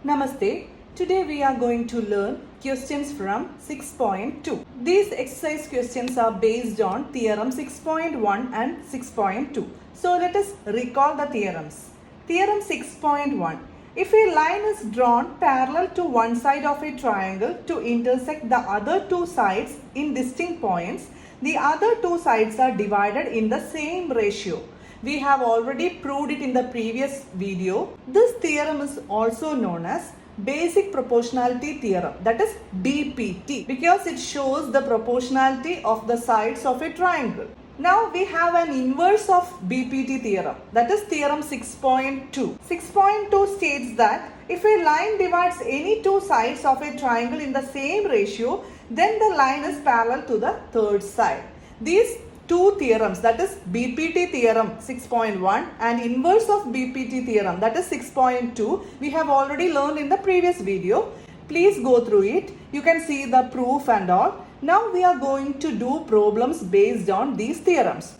Namaste. Today we are going to learn questions from 6.2. These exercise questions are based on theorem 6.1 and 6.2. So let us recall the theorems. Theorem 6.1. If a line is drawn parallel to one side of a triangle to intersect the other two sides in distinct points, the other two sides are divided in the same ratio. We have already proved it in the previous video. This theorem is also known as basic proportionality theorem, that is BPT, because it shows the proportionality of the sides of a triangle. Now we have an inverse of BPT theorem, that is theorem 6.2. 6.2 states that if a line divides any two sides of a triangle in the same ratio, then the line is parallel to the third side. These two theorems, that is BPT theorem 6.1 and inverse of BPT theorem, that is 6.2, we have already learned in the previous video. Please go through it. You can see the proof and all. Now we are going to do problems based on these theorems.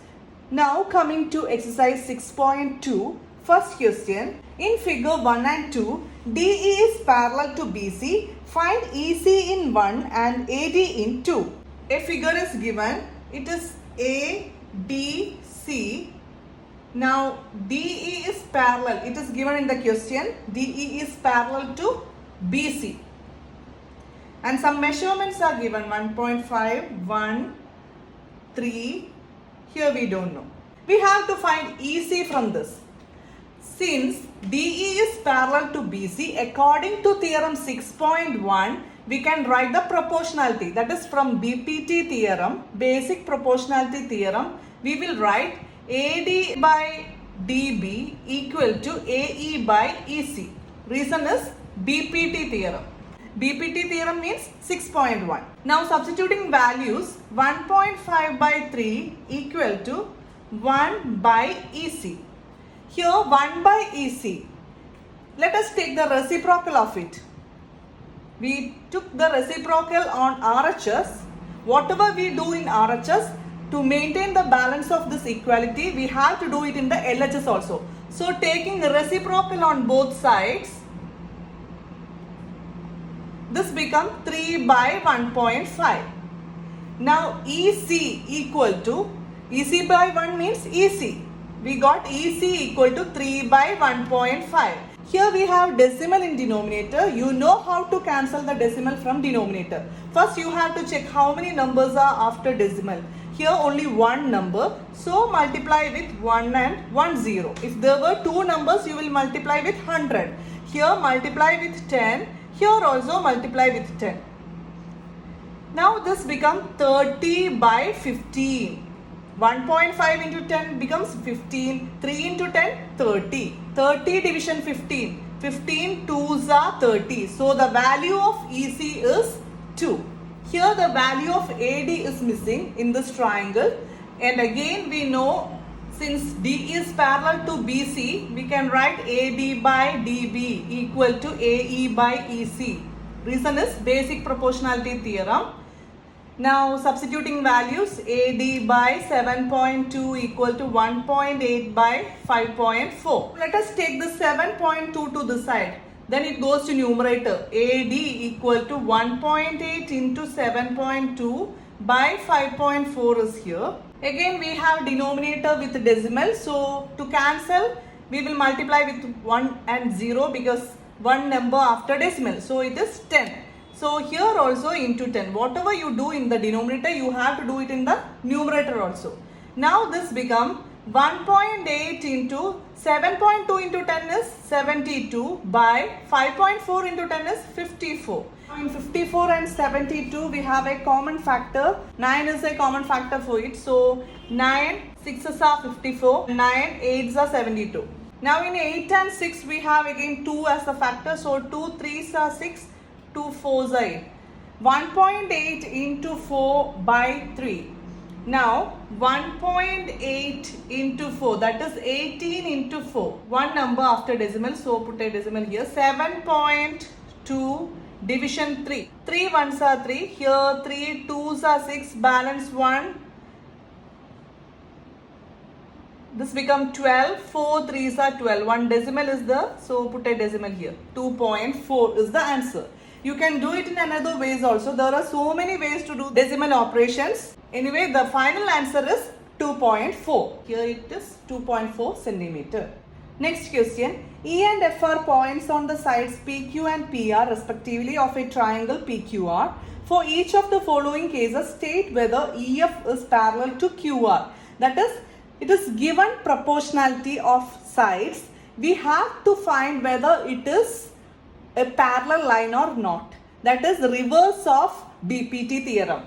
Now coming to exercise 6.2, first question. In figure 1 and 2, DE is parallel to BC. Find EC in 1 and AD in 2. A figure is given. It is A, B, C. Now DE is parallel. It is given in the question. DE is parallel to BC. And some measurements are given. 1.5, 1, 3. Here we don't know. We have to find EC from this. Since DE is parallel to BC, according to theorem 6.1, we can write the proportionality, that is from BPT theorem, basic proportionality theorem, we will write AD by DB equal to AE by EC. Reason is BPT theorem. BPT theorem means 6.1. Now substituting values, 1.5 by 3 equal to 1 by EC. Here 1 by EC. Let us take the reciprocal of it. We took the reciprocal on RHS. Whatever we do in RHS, to maintain the balance of this equality, we have to do it in the LHS also. So taking the reciprocal on both sides, this becomes 3 by 1.5. Now EC equal to, EC by 1 means EC. We got EC equal to 3 by 1.5. Here we have decimal in denominator. You know how to cancel the decimal from denominator. First you have to check how many numbers are after decimal. Here only one number. So multiply with 1 and 1 0. If there were two numbers, you will multiply with 100. Here multiply with 10. Here also multiply with 10. Now this becomes 30 by 15. 1.5 into 10 becomes 15. 3 into 10, 30. 30 division 15. 15 2s are 30. So the value of EC is 2. Here the value of AD is missing in this triangle. And again we know, since D is parallel to BC, we can write AD by DB equal to AE by EC. Reason is basic proportionality theorem. Now substituting values, AD by 7.2 equal to 1.8 by 5.4. Let us take the 7.2 to the side. Then it goes to numerator. AD equal to 1.8 into 7.2 by 5.4 is here. Again we have denominator with decimal. So to cancel, we will multiply with 1 and 0 because one number after decimal. So it is 10. So here also into 10. Whatever you do in the denominator, you have to do it in the numerator also. Now this becomes 1.8 into 7.2 into 10 is 72 by 5.4 into 10 is 54. In 54 and 72 we have a common factor. 9 is a common factor for it. So 9 6s are 54, 9 8s are 72. Now in 8 and 6 we have again 2 as a factor. So 2 3s are 6. 2 4s are 8. 1.8 into 4 by 3. Now 1.8 into 4, that is 18 into 4. One number after decimal, so put a decimal here. 7.2 division 3. 3 1s are 3. Here 3 2s are 6. Balance 1. This become 12, 4 3s are 12, one decimal is there, so put a decimal here. 2.4 is the answer. You can do it in another ways also. There are so many ways to do decimal operations. Anyway, the final answer is 2.4. Here it is 2.4 centimeter. Next question. E and F are points on the sides PQ and PR respectively of a triangle PQR. For each of the following cases, state whether EF is parallel to QR. That is, it is given proportionality of sides. We have to find whether it is a parallel line or not. That is reverse of BPT theorem.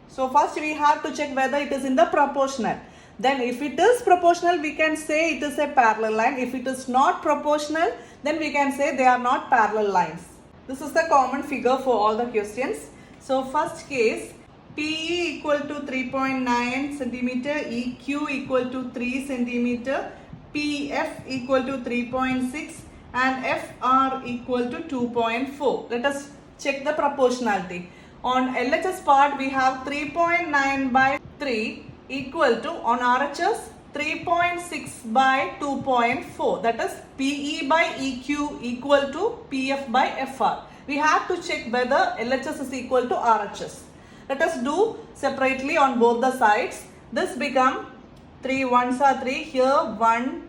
So first we have to check whether it is in the proportional. Then if it is proportional, we can say it is a parallel line. If it is not proportional, then we can say they are not parallel lines. This is the common figure for all the questions. So first case, PE equal to 3.9 centimeter, EQ equal to 3 centimeter, PF equal to 3.6 and FR equal to 2.4. Let us check the proportionality. On LHS part, we have 3.9 by 3 equal to, on RHS, 3.6 by 2.4. That is PE by EQ equal to PF by FR. We have to check whether LHS is equal to RHS. Let us do separately on both the sides. This become 3 ones are 3. Here 1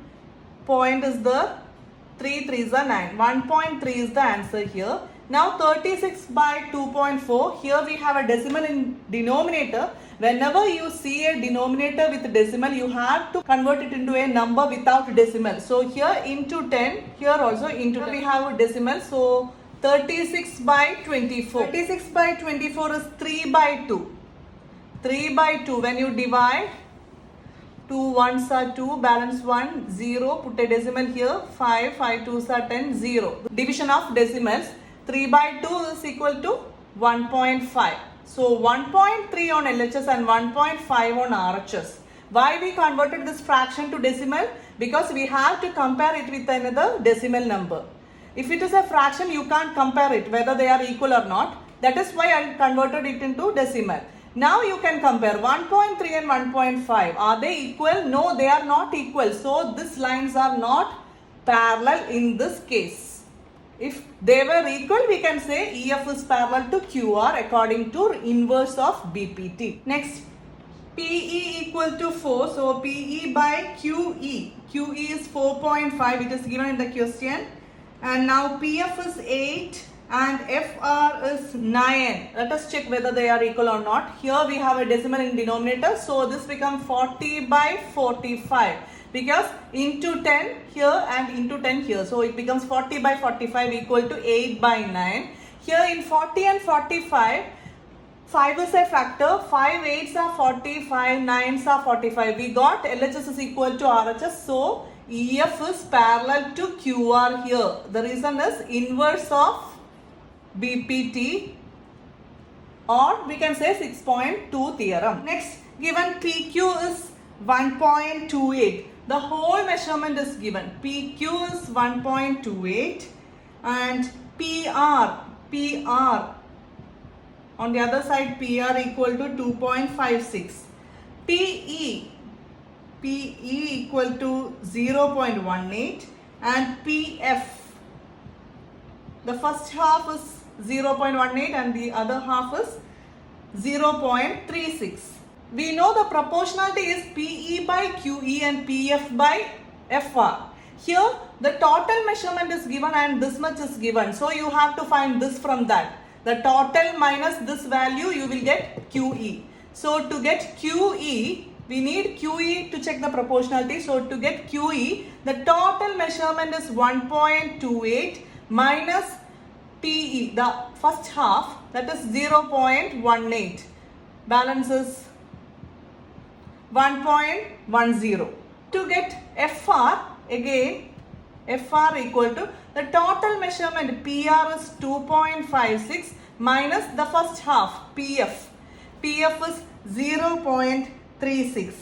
point is the 3 3s are 9. 1.3 is the answer here. Now 36 by 2.4. Here we have a decimal in denominator. Whenever you see a denominator with decimal, you have to convert it into a number without decimal. So here into 10, here also into 10. We have a decimal. So 36 by 24. 36 by 24 is 3 by 2. 3 by 2. When you divide, 2 ones are 2, balance 1, 0. Put a decimal here. 5, 5 2s are 10, 0. Division of decimals. 3 by 2 is equal to 1.5. So 1.3 on LHS and 1.5 on RHS. Why we converted this fraction to decimal? Because we have to compare it with another decimal number. If it is a fraction, you can't compare it whether they are equal or not. That is why I converted it into decimal. Now you can compare 1.3 and 1.5. Are they equal? No, they are not equal. So these lines are not parallel in this case. If they were equal, we can say EF is parallel to QR according to inverse of BPT. Next, PE equal to 4. So PE by QE. QE is 4.5. It is given in the question. And now PF is 8 and FR is 9. Let us check whether they are equal or not. Here we have a decimal in denominator. So this becomes 40 by 45. Because into 10 here and into 10 here. So it becomes 40 by 45 equal to 8 by 9. Here in 40 and 45, 5 is a factor. 5 8s are 40, 5 9s are 45. We got LHS is equal to RHS. So EF is parallel to QR here. The reason is inverse of BPT, or we can say 6.2 theorem. Next, given PQ is 1.28. The whole measurement is given. PQ is 1.28 and PR on the other side, PR equal to 2.56. PE equal to 0.18 and PF, the first half is 0.18 and the other half is 0.36. We know the proportionality is PE by QE and PF by FR. Here the total measurement is given and this much is given. So you have to find this from that. The total minus this value, you will get QE. So to get QE, we need QE to check the proportionality. So to get QE, the total measurement is 1.28 minus PE, the first half, that is 0.18. Balance is 1.10. To get FR, again, FR equal to the total measurement PR is 2.56 minus the first half PF. PF is 0.36.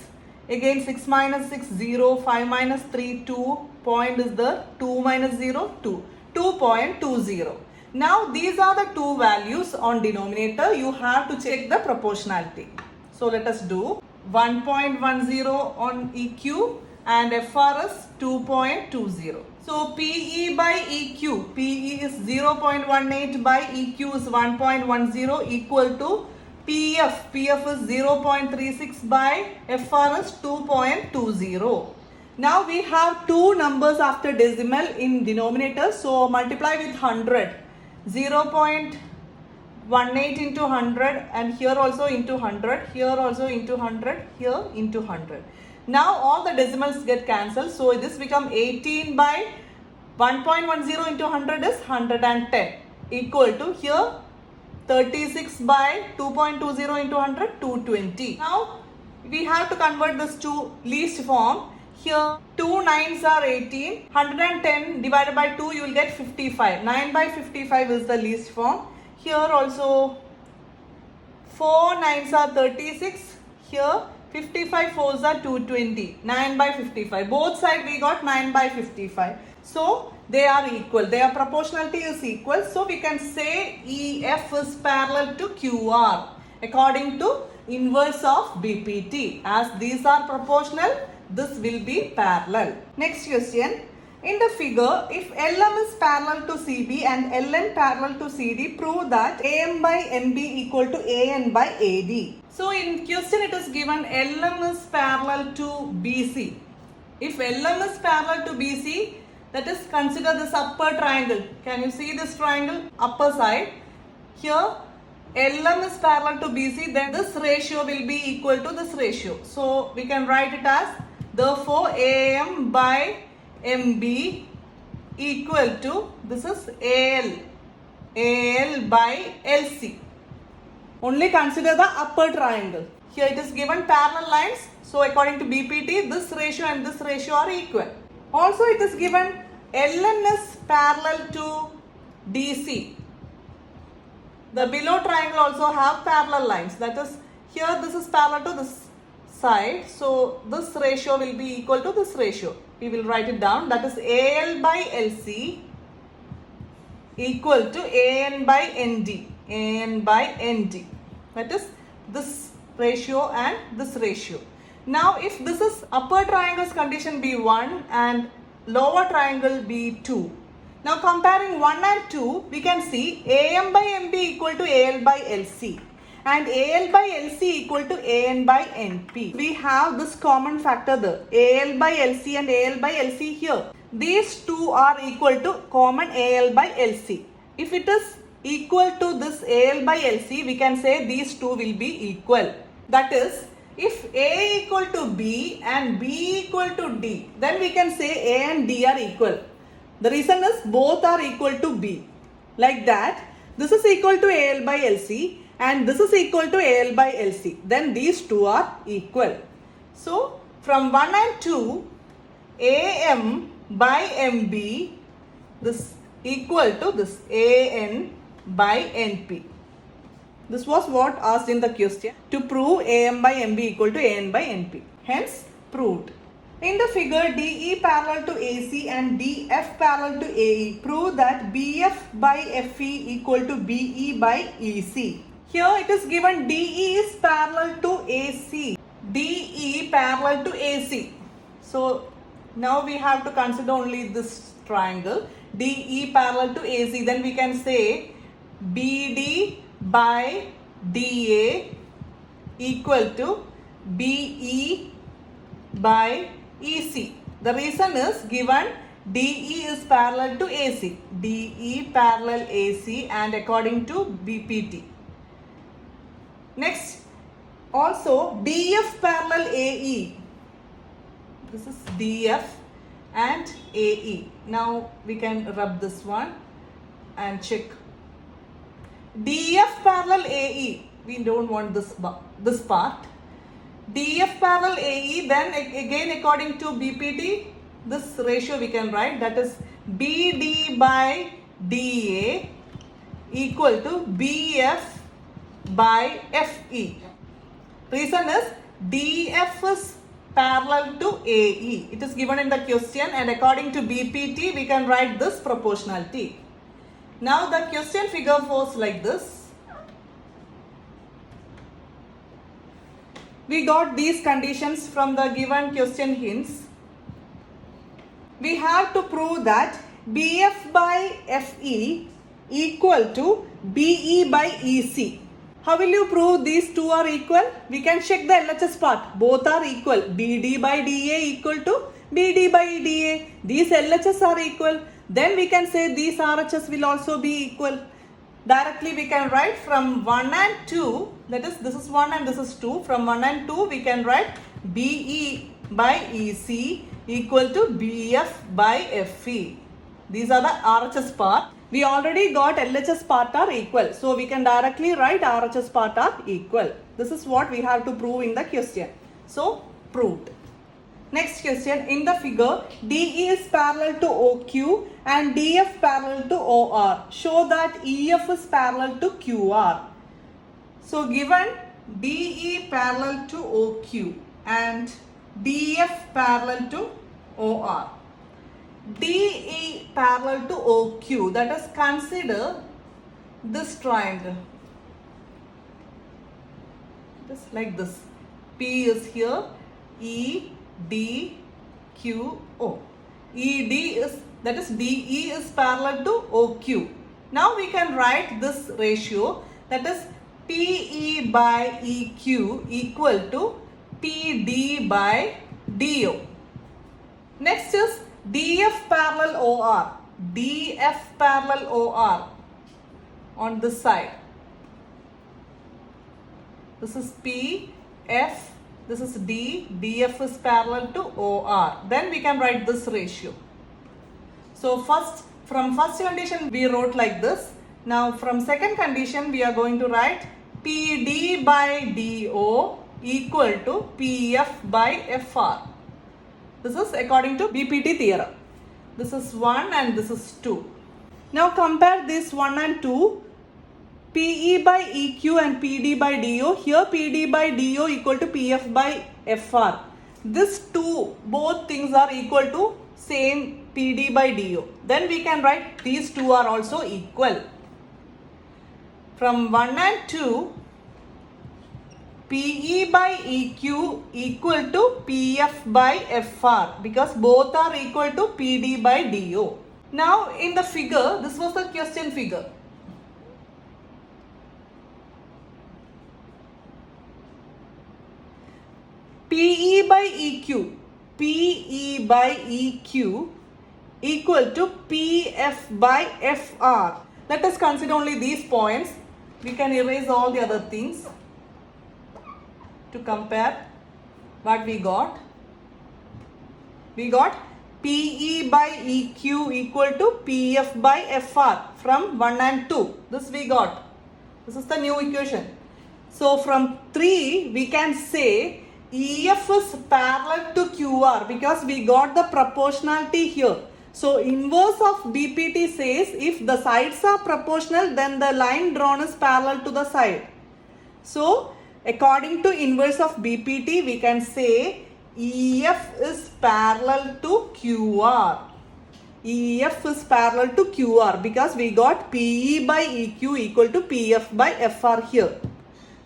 Again 6 minus 6, 0, 5 minus 3, 2. Point is the 2 minus 0, 2. 2.20. Now these are the two values on denominator. You have to check the proportionality. So let us do 1.10 on EQ and FRS 2.20. So PE by EQ, PE is 0.18 by EQ is 1.10 equal to PF, PF is 0.36 by FRS 2.20. Now we have two numbers after decimal in denominator, so multiply with 100, 0.18 into 100 and here also into 100, here also into 100, here into 100. Now all the decimals get cancelled, so this become 18 by 1.10 into 100 is 110 equal to here 36 by 2.20 into 100, 220. Now we have to convert this to least form. Here 2 9s are 18, 110 divided by 2 you will get 55. 9 by 55 is the least form. Here also 4 9s are 36. Here 55 4s are 220. 9 by 55. Both sides we got 9 by 55. So they are equal. Their proportionality is equal. So we can say EF is parallel to QR according to inverse of BPT. As these are proportional, this will be parallel. Next question. In the figure, if LM is parallel to CB and LN parallel to CD, prove that AM by MB equal to AN by AD. So in question it is given LM is parallel to BC. If LM is parallel to BC, that is consider this upper triangle. Can you see this triangle? Upper side. Here LM is parallel to BC, then this ratio will be equal to this ratio. So we can write it as therefore AM by MB equal to, this is AL by LC. Only consider the upper triangle. Here it is given parallel lines. So according to BPT, this ratio and this ratio are equal. Also it is given LN is parallel to DC. The below triangle also have parallel lines. That is, here this is parallel to this side. So this ratio will be equal to this ratio. We will write it down. That is AL by LC equal to AN by ND. AN by ND. That is this ratio and this ratio. Now if this is upper triangle's condition be 1 and lower triangle be 2. Now comparing 1 and 2, we can see AM by MB equal to AL by LC and AL by LC equal to AN by NP. We have this common factor there, AL by LC and AL by LC here. These two are equal to common AL by LC. If it is equal to this AL by LC, we can say these two will be equal. That is, if A equal to B and B equal to D, then we can say A and D are equal. The reason is both are equal to B. Like that, this is equal to AL by LC and this is equal to AL by LC. Then these two are equal. So from 1 and 2, AM by MB, this equal to this AN by NP. This was what asked in the question to prove AM by MB equal to AN by NP. Hence proved. In the figure, DE parallel to AC and DF parallel to AE, prove that BF by FE equal to BE by EC. Here it is given DE is parallel to AC. DE parallel to AC. So now we have to consider only this triangle. DE parallel to AC. Then we can say BD by DA equal to BE by EC. The reason is given DE is parallel to AC. DE parallel AC and according to BPT. Next, also DF parallel AE. This is DF and AE. Now we can rub this one and check. DF parallel AE. We don't want this part. DF parallel AE, then again according to BPT, this ratio we can write, that is BD by DA equal to BF by FE. Reason is DF is parallel to AE. It is given in the question and according to BPT we can write this proportionality. Now the question figure goes like this. We got these conditions from the given question hints. we have to prove that BF by FE equal to BE by EC. How will you prove these two are equal? We can check the LHS part. Both are equal. BD by DA equal to BD by DA. These LHS are equal. Then we can say these RHS will also be equal. Directly we can write from 1 and 2. That is, this is 1 and this is 2. From 1 and 2 we can write BE by EC equal to BF by FE. These are the RHS part. We already got LHS part are equal. So we can directly write RHS part are equal. This is what we have to prove in the question. So proved. Next question, in the figure, DE is parallel to OQ and DF parallel to OR. Show that EF is parallel to QR. So given DE parallel to OQ and DF parallel to OR. DE parallel to OQ, that is, consider this triangle. Just like this. P is here, E, D, Q, O. ED is, that is, DE is parallel to OQ. Now we can write this ratio, that is PE by EQ equal to PD by DO. Next is DF parallel OR. DF parallel OR on this side. This is P, F, this is D, DF is parallel to OR. Then we can write this ratio. So from first condition we wrote like this. Now from second condition we are going to write PD by DO equal to PF by FR. This is according to BPT theorem. This is 1 and this is 2. Now compare this 1 and 2. PE by EQ and PD by DO. Here PD by DO equal to PF by FR. This two, both things are equal to same PD by DO. Then we can write these two are also equal. From 1 and 2, PE by EQ equal to PF by FR because both are equal to PD by DO. Now in the figure, this was the question figure. PE by EQ, PE by EQ equal to PF by FR. Let us consider only these points. We can erase all the other things to compare what we got. We got PE by EQ equal to PF by FR from 1 and 2. This we got. This is the new equation. So from 3 we can say EF is parallel to QR because we got the proportionality here. So inverse of BPT says if the sides are proportional then the line drawn is parallel to the side. So according to inverse of BPT we can say EF is parallel to QR. EF is parallel to QR because we got PE by EQ equal to PF by FR here.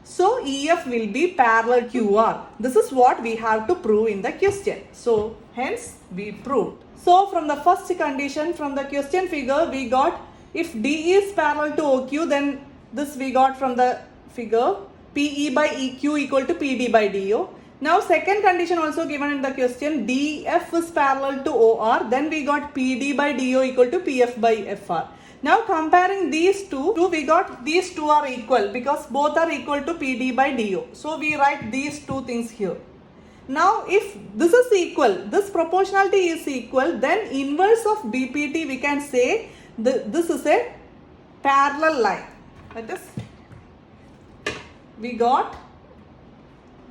So EF will be parallel QR. This is what we have to prove in the question. So hence we proved. So from the first condition, from the question figure, we got if DE is parallel to OQ, then this we got from the figure PE by EQ equal to PD by DO. Now second condition also given in the question, DF is parallel to OR, then we got PD by DO equal to PF by FR. Now comparing these two, we got these two are equal because both are equal to PD by DO. So we write these two things here. Now if this is equal, this proportionality is equal, then inverse of BPT we can say this is a parallel line. That is, we got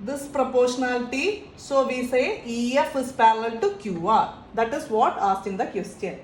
this proportionality, so we say EF is parallel to QR. That is what asked in the question.